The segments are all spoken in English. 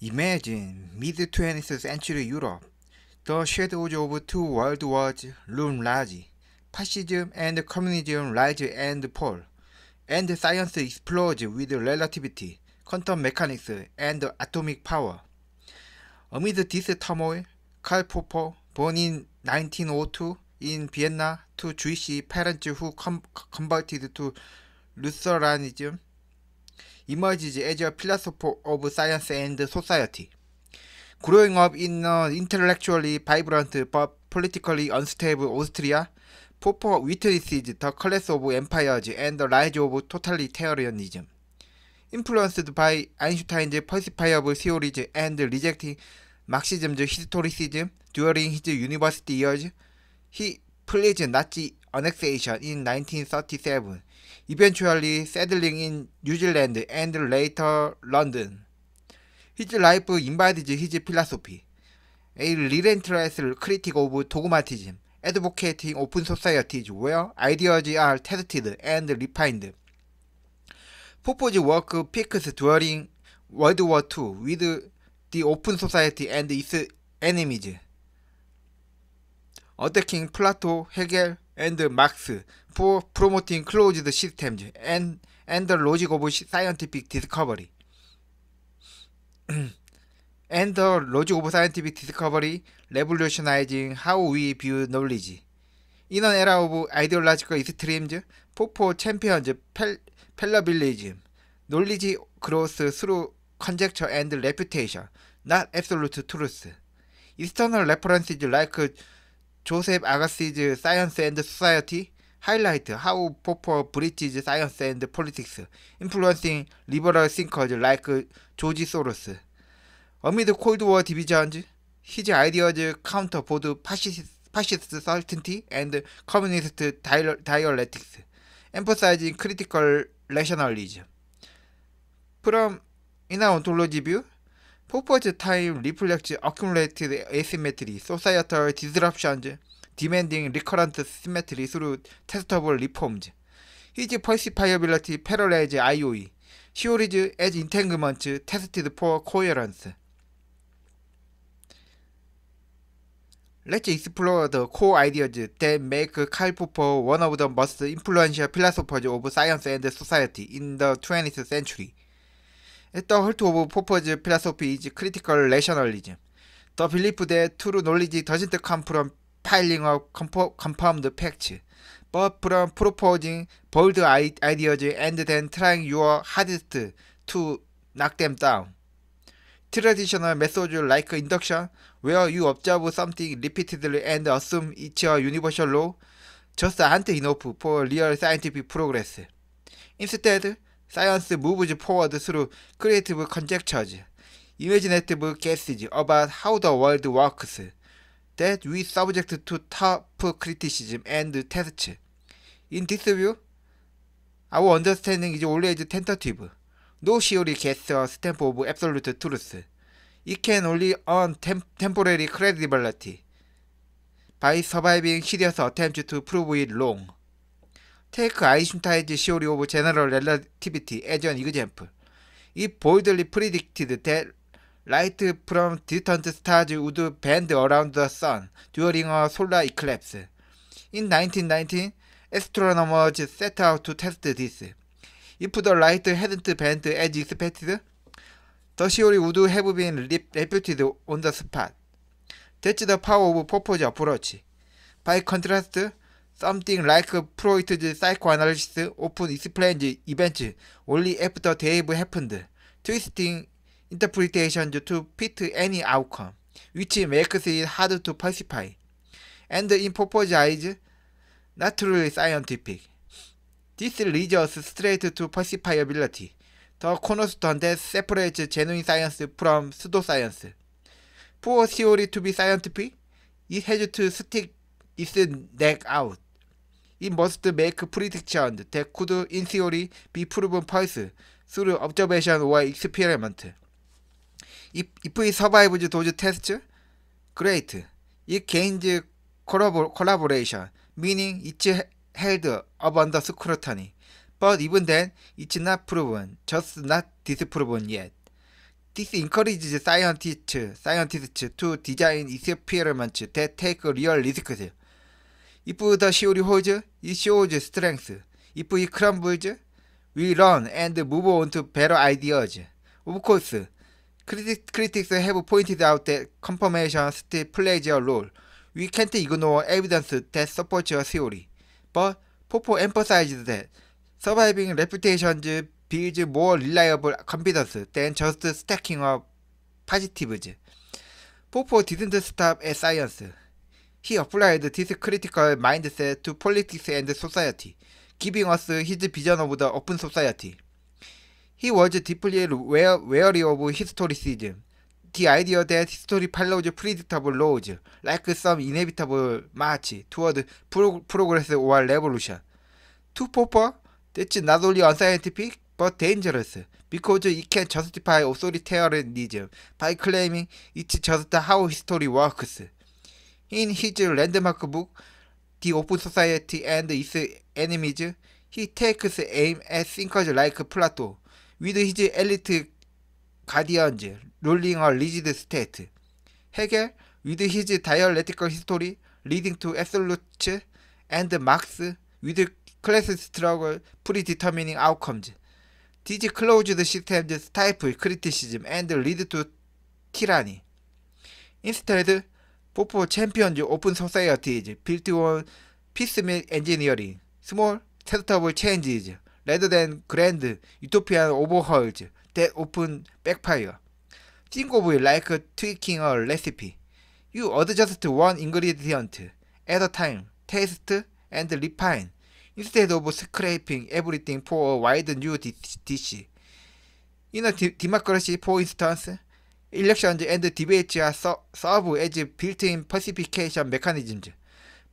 Imagine mid-20th century Europe. The shadows of two world wars loom large. Fascism and communism rise and fall, and science explodes with relativity, quantum mechanics, and atomic power. Amid this turmoil, Karl Popper, born in 1902 in Vienna to Jewish parents who converted to Lutheranism, emerges as a philosopher of science and society. Growing up in an intellectually vibrant but politically unstable Austria, Popper witnesses the collapse of empires and the rise of totalitarianism. Influenced by Einstein's falsifiable theories and rejecting Marxism's historicism during his university years, he flees Nazi annexation in 1937, eventually settling in New Zealand and later London. His life embodies his philosophy, a relentless critic of dogmatism, advocating open societies where ideas are tested and refined. Popper's work peaks during World War II with the open society and its enemies, attacking Plato, Hegel, and Marx for promoting closed systems and the logic of scientific discovery. Revolutionizing how we view knowledge. In an era of ideological extremes, Popper champions fallibilism. Knowledge grows through conjecture and reputation, not absolute truth. External references like Joseph Agassi's Science and Society highlight how Popper bridges science and politics, influencing liberal thinkers like George Soros. Amid Cold War divisions, his ideas counter both fascist certainty and communist dialectics, emphasizing critical rationalism. From an ontology view, Popper's time reflects accumulated asymmetry, societal disruptions demanding recurrent symmetry through testable reforms. His falsifiability parallels IOE, theories as entanglements tested for coherence. Let's explore the core ideas that make Karl Popper one of the most influential philosophers of science and society in the 20th century. At the heart of Popper's philosophy is critical rationalism, the belief that true knowledge doesn't come from piling up confirmed facts, but from proposing bold ideas and then trying your hardest to knock them down. Traditional methods like induction, where you observe something repeatedly and assume it's a universal law, just aren't enough for real scientific progress. Instead, science moves forward through creative conjectures, imaginative guesses about how the world works, that we subject to tough criticism and tests. In this view, our understanding is always tentative. No theory gets a stamp of absolute truth. It can only earn temporary credibility by surviving serious attempts to prove it wrong. Take Einstein's theory of general relativity as an example. It boldly predicted that light from distant stars would bend around the sun during a solar eclipse. In 1919, astronomers set out to test this. If the light hadn't bent as expected, the theory would have been refuted on the spot. That's the power of Popper's approach. By contrast, something like Freud's psychoanalysis often explains events only after they have happened, twisting interpretations to fit any outcome, which makes it hard to falsify, and in Popper's eyes, not truly scientific. This leads us straight to falsifiability, the cornerstone that separates genuine science from pseudoscience. For a theory to be scientific, it has to stick its neck out. It must make predictions that could, in theory, be proven false through observation or experiment. If it survives those tests, great. It gains collaboration, meaning it's held up under scrutiny. But even then, it's not proven, just not disproven yet. This encourages scientists to design experiments that take real risks. If the theory holds, it shows strength. If it crumbles, we learn and move on to better ideas. Of course, critics have pointed out that confirmation still plays a role. We can't ignore evidence that supports a theory. But Popo emphasizes that surviving reputations builds more reliable confidence than just stacking up positives. Popo didn't stop at science. He applied this critical mindset to politics and society, giving us his vision of the open society. He was deeply wary of historicism, the idea that history follows predictable laws, like some inevitable march toward progress or revolution. To Popper, that's not only unscientific but dangerous, because it can justify authoritarianism by claiming it's just how history works. In his landmark book, The Open Society and Its Enemies, he takes aim at thinkers like Plato, with his elite guardians ruling a rigid state. Hegel, with his dialectical history leading to absolutes, and Marx, with class struggle predetermining outcomes. These closed systems stifle criticism and lead to tyranny. Instead, Popper champions open societies built on piecemeal engineering, small, testable changes, rather than grand, utopian overhauls that often backfire. Think of it like tweaking a recipe. You adjust one ingredient at a time, taste and refine, instead of scraping everything for a wide new dish. In a democracy, for instance, elections and debates are served as built-in pacification mechanisms.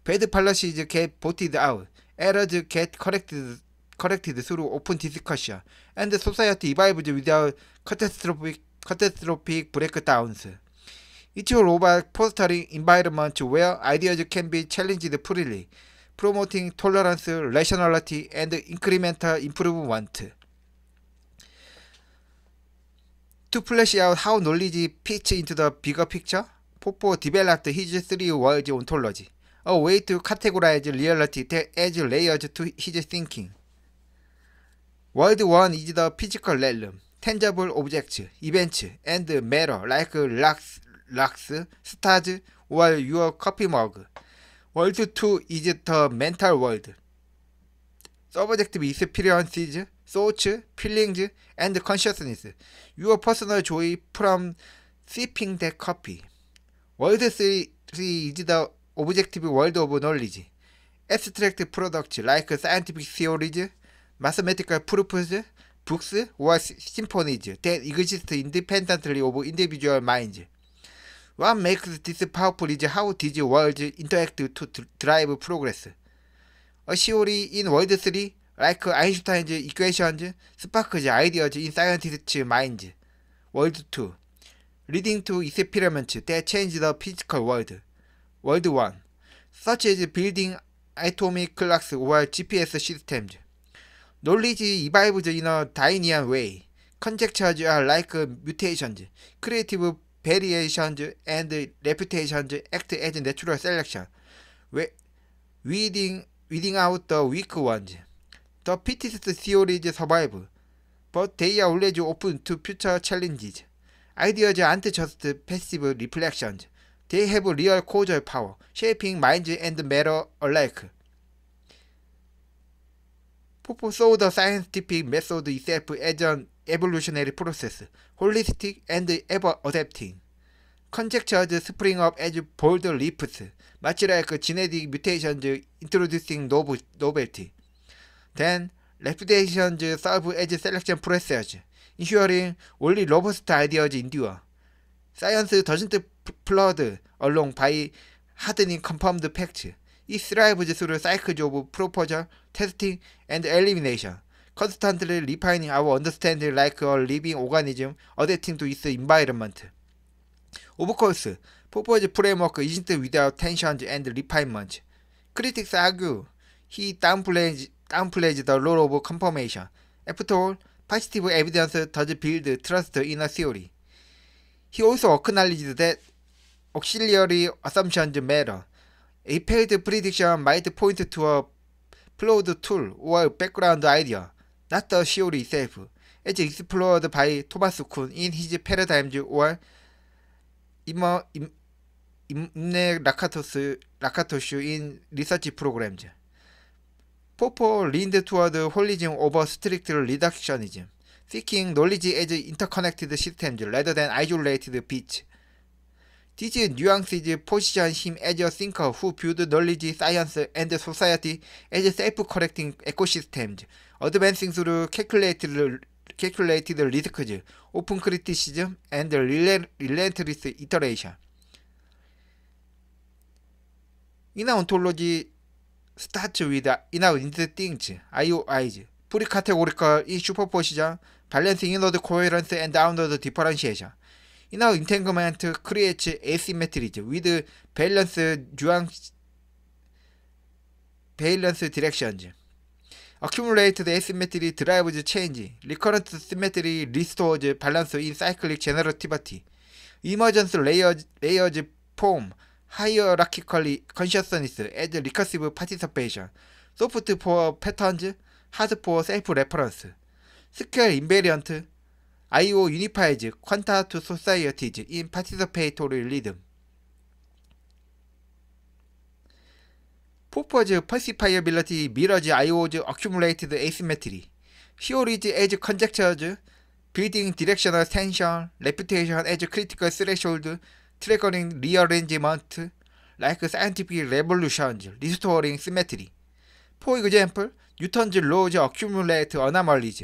Bad policies get voted out, errors get corrected through open discussion, and society evolves without catastrophic breakdowns. It's all about fostering environments where ideas can be challenged freely, promoting tolerance, rationality, and incremental improvement. To flesh out how knowledge fits into the bigger picture, Popper developed his three worlds ontology, a way to categorize reality that adds layers to his thinking. World 1 is the physical realm, tangible objects, events, and matter like rocks, stars, or your coffee mug. World 2 is the mental world, subjective experiences, thoughts, feelings, and consciousness, your personal joy from sipping that coffee. World 3 is the objective world of knowledge, abstract products like scientific theories, mathematical proofs, books, or symphonies that exist independently of individual minds. What makes this powerful is how these worlds interact to drive progress. A theory in World 3, like Einstein's equations, sparks ideas in scientists' minds. World 2, leading to experiments that change the physical world. World 1, such as building atomic clocks or GPS systems. Knowledge evolves in a Darwinian way. Conjectures are like mutations. Creative variations and reputations act as natural selection, weeding out the weak ones. The fittest theories survive, but they are always open to future challenges. Ideas aren't just passive reflections. They have real causal power, shaping minds and matter alike. Popper saw the scientific method itself as an evolutionary process, holistic and ever-adapting. Conjectures spring up as bold leaps, much like genetic mutations introducing novelty. Then, reputations serve as selection process, ensuring only robust ideas endure. Science doesn't plod along by hardening confirmed facts. It thrives through cycles of proposal, testing, and elimination, constantly refining our understanding like a living organism adapting to its environment. Of course, Popper's framework isn't without tensions and refinement. Critics argue he downplays the role of confirmation. After all, positive evidence does build trust in a theory. He also acknowledged that auxiliary assumptions matter. A failed prediction might point to a flawed tool or background idea, not the theory itself, as explored by Thomas Kuhn in his paradigms or Imre Lakatos in research programs. Popper leaned toward holism over strict reductionism, seeking knowledge as interconnected systems rather than isolated bits. These nuances position him as a thinker who viewed knowledge, science, and society as self-correcting ecosystems, advancing through calculated risks, open criticism, and relentless iteration. Inner ontology starts with inner instincts, IOIs, pre-categorical in superposition, balancing inward coherence and outward differentiation. Inner entanglement creates asymmetries with valence directions. Accumulated asymmetry drives change. Recurrent symmetry restores balance in cyclic generativity. Emergence layers form hierarchical consciousness as recursive participation. Soft for patterns, hard for self-reference. Scale invariant IO unifies quanta to societies in participatory rhythm. Popper's falsifiability mirrors IO's accumulated asymmetry. Theories as conjectures, building directional tension, reputation as critical threshold, triggering rearrangement, like scientific revolutions, restoring symmetry. For example, Newton's laws accumulate anomalies,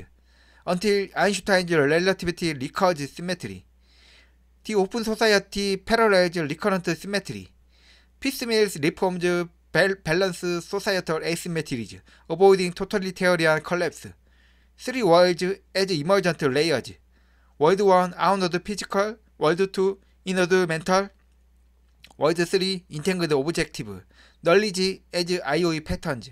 until Einstein's relativity recurs symmetry. The open society parallels recurrent symmetry. Piecemeal reforms balance societal asymmetries, avoiding totalitarian collapse. Three worlds as emergent layers. World 1 outward physical, World 2 inward mental, World 3 entangled objective, knowledge as IOE patterns.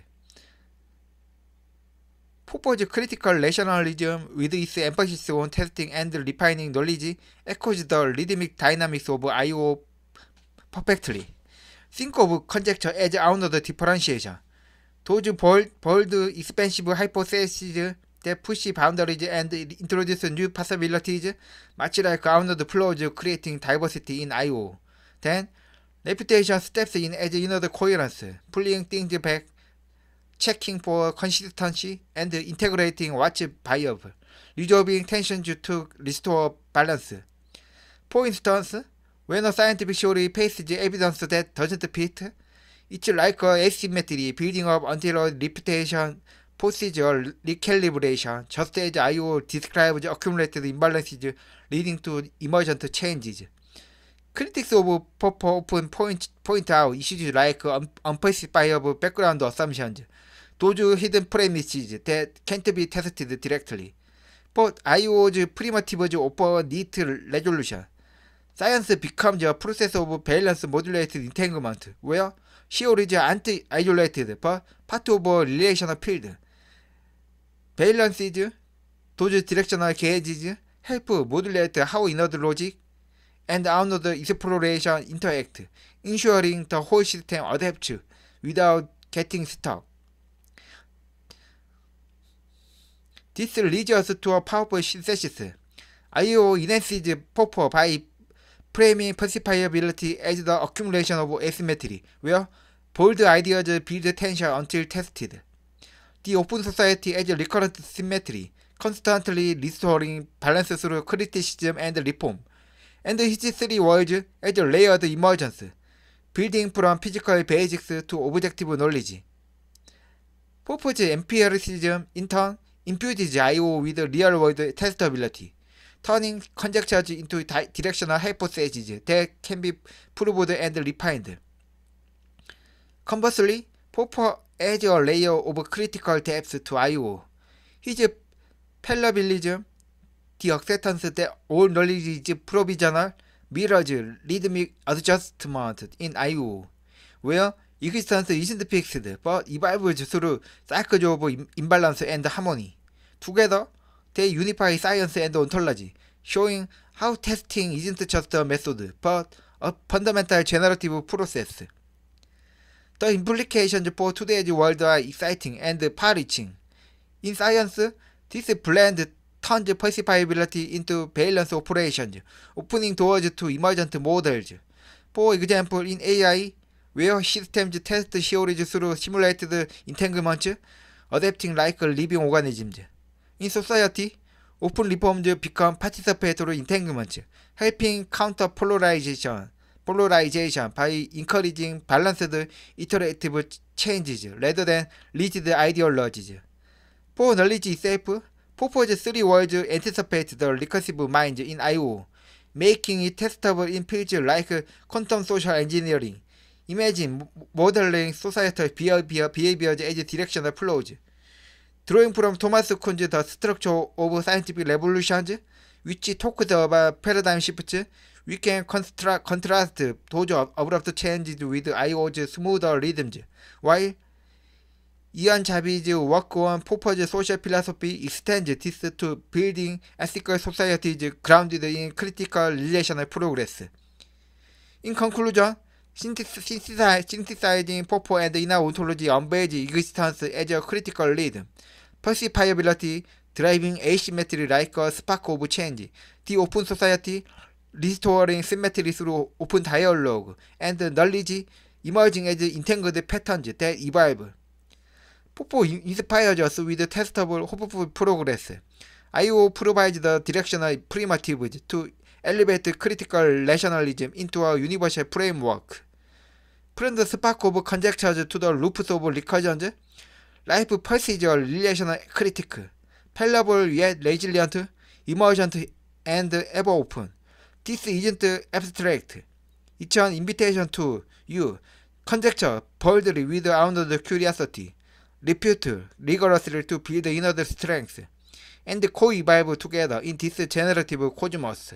Popper's critical rationalism, with its emphasis on testing and refining knowledge, echoes the rhythmic dynamics of IO perfectly. Think of conjecture as outward differentiation. Those bold, expansive hypotheses that push boundaries and introduce new possibilities, much like outward flows creating diversity in IO. Then, reputation steps in as inward coherence, pulling things back, checking for consistency, and integrating what's viable, resolving tensions to restore balance. For instance, when a scientific theory faces evidence that doesn't fit, it's like a asymmetry building up until a reputation forces a recalibration, just as IO describes accumulated imbalances leading to emergent changes. Critics of Popper often point out issues like unfalsifiable background assumptions, those hidden premises that can't be tested directly. But IO's primitives offer neat resolution. Science becomes a process of balance modulated entanglement, where theories aren't isolated but part of a relational field. Balances, those directional gauges, help modulate how inward logic and outward exploration interact, ensuring the whole system adapts without getting stuck. This leads us to a powerful synthesis. IO enhances Popper by framing falsifiability as the accumulation of asymmetry, where bold ideas build tension until tested. The open society as recurrent symmetry, constantly restoring balance through criticism and reform, and his three worlds as layered emergence, building from physical basics to objective knowledge. Popper's empiricism, in turn, infuses IO with real-world testability, turning conjectures into directional hypotheses that can be proved and refined. Conversely, Popper adds a layer of critical depth to IO. His fallibilism, the acceptance that all knowledge is provisional, mirrors rhythmic adjustment in IO, where existence isn't fixed but evolves through cycles of imbalance and harmony. Together, they unify science and ontology, showing how testing isn't just a method, but a fundamental generative process. The implications for today's world are exciting and far-reaching. In science, this blend turns falsifiability into balance operations, opening doors to emergent models. For example, in AI, where systems test theories through simulated entanglements, adapting like living organisms. In society, open reforms become participatory entanglements, helping counter polarization by encouraging balanced iterative changes rather than rigid ideologies. For knowledge itself, Popper's three words anticipate the recursive mind in I/O, making it testable in fields like quantum social engineering. Imagine modeling societal behaviors as directional flows. Drawing from Thomas Kuhn's The Structure of Scientific Revolutions, which talks about paradigm shifts, we can contrast those abrupt changes with I/O's smoother rhythms, while Ian Chavi's work on Popper's social philosophy extends this to building ethical societies grounded in critical relational progress. In conclusion, synthesizing Popper and inner ontology unveils existence as a critical lead. Falsifiability driving asymmetry like a spark of change, the open society restoring symmetry through open dialogue, and knowledge emerging as entangled patterns that evolve. Popper inspires us with testable, hopeful progress. I/O provides the directional primitives to elevate critical rationalism into a universal framework. From the spark of conjectures to the loops of recursions, life pulses a relational critique, fallible yet resilient, emergent, and ever open. This isn't abstract. It's an invitation to you. Conjecture boldly with unbounded curiosity. Refute rigorously to build inner strength. And co-evolve together in this generative cosmos.